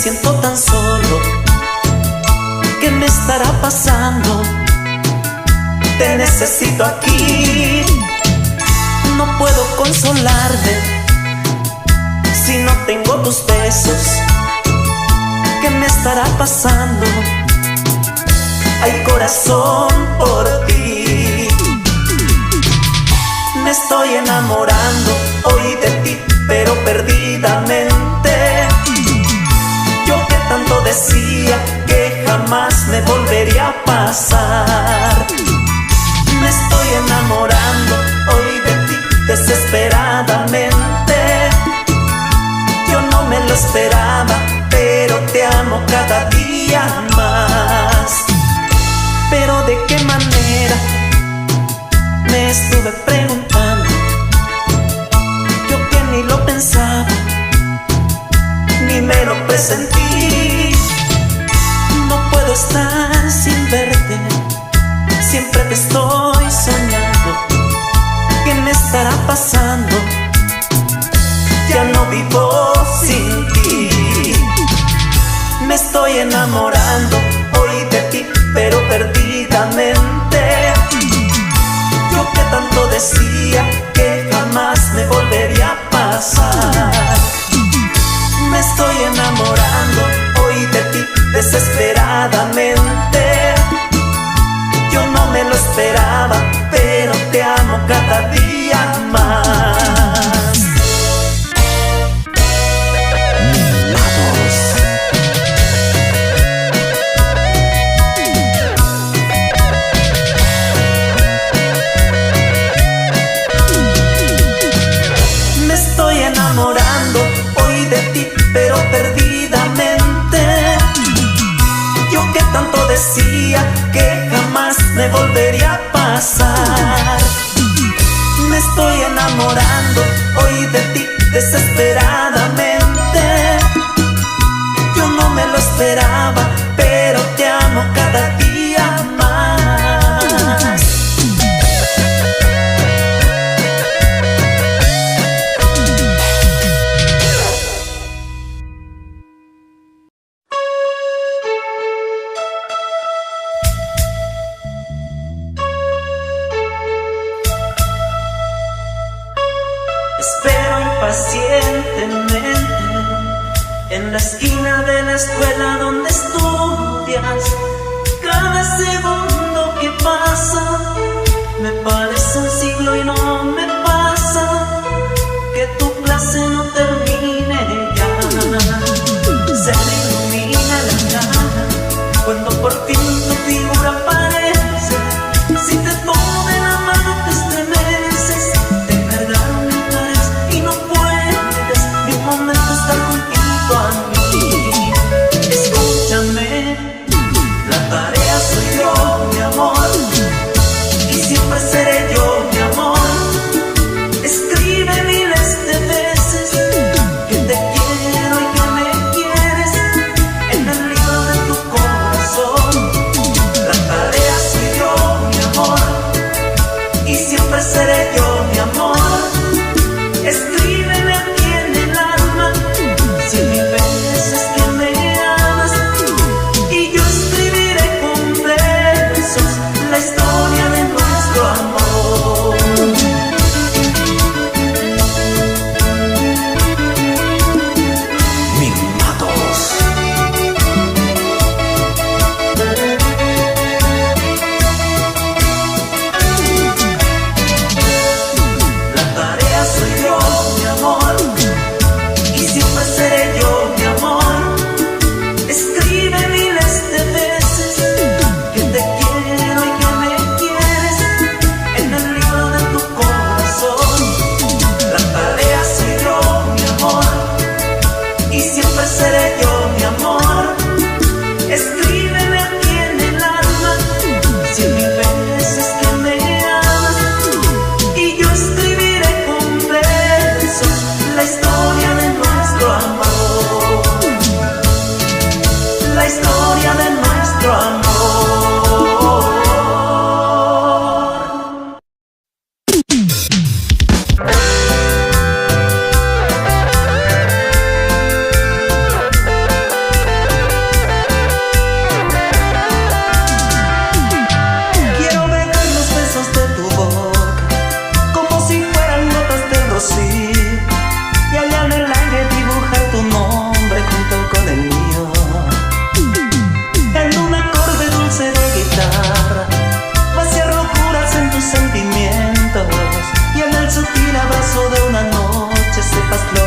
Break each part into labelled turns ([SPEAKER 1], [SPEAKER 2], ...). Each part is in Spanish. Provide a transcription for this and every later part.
[SPEAKER 1] siento tan solo. ¿Qué me estará pasando? Te necesito aquí. No puedo consolarme si no tengo tus besos. ¿Qué me estará pasando? Hay corazón por ti. Me estoy enamorando hoy de ti, pero perdidamente. Yo que tanto decía que jamás me volvería a pasar. Me estoy enamorando hoy de ti desesperadamente. Yo no me lo esperaba, pero te amo cada día más. Pero ¿de qué manera? Me estuve preguntando. Yo que ni lo pensaba, ni me lo presentí. No puedo estar sin verte, siempre te estoy soñando. ¿Qué me estará pasando? Ya no vivo sin ti. Me estoy enamorando hoy de ti, pero perdidamente. Yo que tanto decía que jamás me volvería a pasar. Me estoy enamorando hoy de ti desesperadamente. Yo no me lo esperaba, pero te amo cada día más. Me estoy enamorando hoy de ti, pero perdidamente. Yo que tanto decía que jamás me volvería a pasar. Me estoy enamorando hoy de ti desesperadamente. Yo no me lo esperaba, pero te amo cada día más. Espero impacientemente en la esquina de la escuela donde estudias. Cada segundo que pasa me parece un siglo y no me pasa que tu clase no termine ya. Se me ilumina la cara cuando por fin tu figura aparece. Si te tomo de la mano te estremeces. Te cargaron en pares y no puedes ni un momento estar junto a mí. Escúchame, la tarea soy yo, mi amor, y siempre seré yo, mi amor.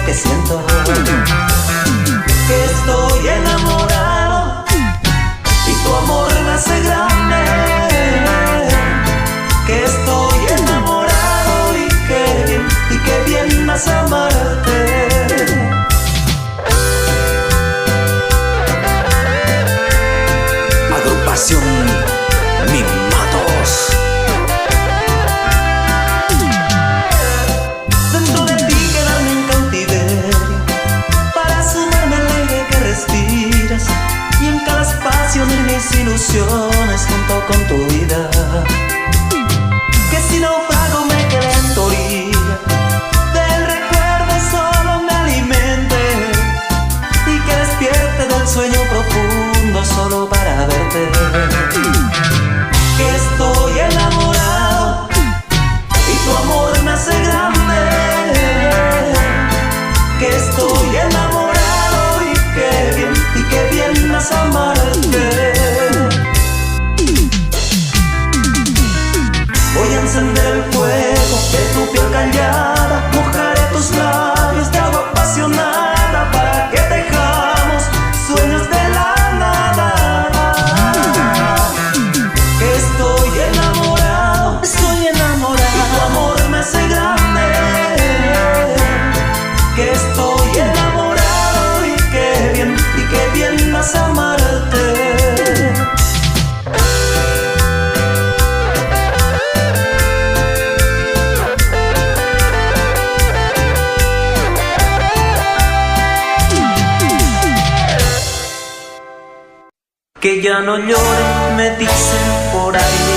[SPEAKER 1] que siento, que estoy enamorado y tu amor me hace grande, que estoy enamorado y que bien más amarte. Agrupación Mimados. Dentro de ti quedarme en cautiverio para sumarme al aire que respiras y en cada espacio de mis ilusiones junto con tu vida. Que si naufrago me quedé en tu orilla, del recuerdo solo me alimente y que despierte del sueño profundo solo para verte. Que estoy enamorado y tu amor me hace grande, que estoy enamorado y que bien más amarte. Voy a encender el fuego de tu piel callada, mojaré tus labios de agua apasionada para que tejamos sueños de la nada. Que estoy enamorado y tu amor me hace grande, que estoy enamorado y que bien más amarte. Que ya no llore, me dicen por ahí,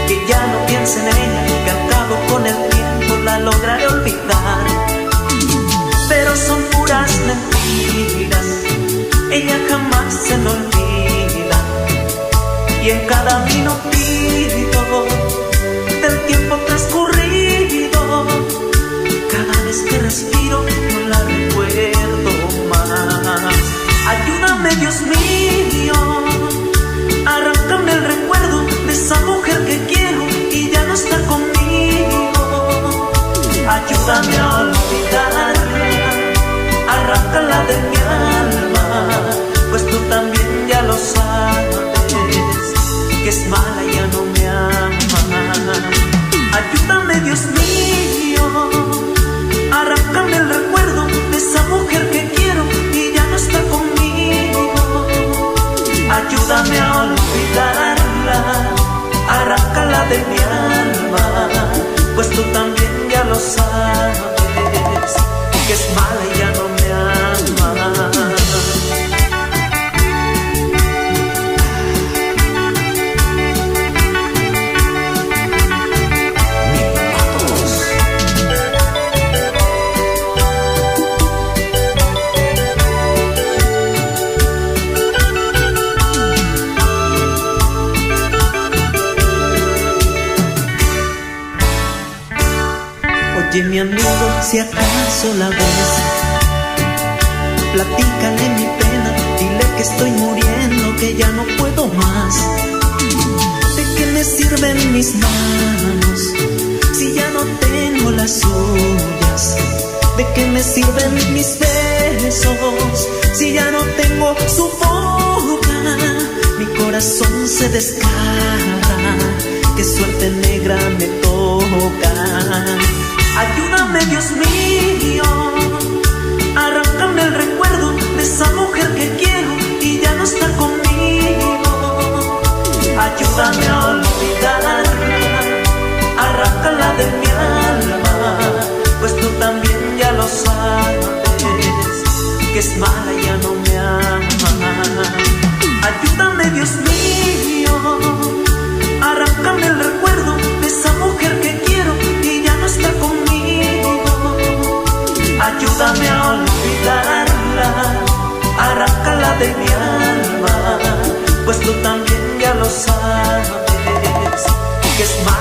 [SPEAKER 1] que ya no piense en ella, que al cabo con el tiempo la lograré olvidar. Pero son puras mentiras, ella jamás se me olvida. Y en cada minutito del tiempo transcurrido, cada vez que respiro no la recuerdo más. Ayúdame, Dios mío, arráncame el recuerdo de esa mujer que quiero y ya no está conmigo. Ayúdame a olvidarla, arráncala de mi alma, pues tú también ya lo sabes, que es mala y ya no me ama. Ayúdame, Dios mío, arráncame el recuerdo de esa mujer que quiero y ya no está conmigo. Ayúdame a olvidarla, arráncala de mi alma, pues tú también ya lo sabes, que es mala y ya no me ama. Oye, mi amigo, si acaso la ves, platícale mi pena, dile que estoy muriendo, que ya no puedo más. ¿De qué me sirven mis manos si ya no tengo las suyas? ¿De qué me sirven mis besos si ya no tengo su boca? Mi corazón se desgarra, qué suerte negra me toca. Ayúdame, Dios mío, arráncame el recuerdo de esa mujer que quiero y ya no está conmigo. Ayúdame a olvidarla, arráncala de mi alma, pues tú también ya lo sabes, que es mala y ya no me ama. Ayúdame, Dios mío, arráncame el recuerdo de esa mujer que quiero y ya no está conmigo. Ayúdame a olvidarla, arráncala de mi alma, pues tú también ya lo sabes, que es mala.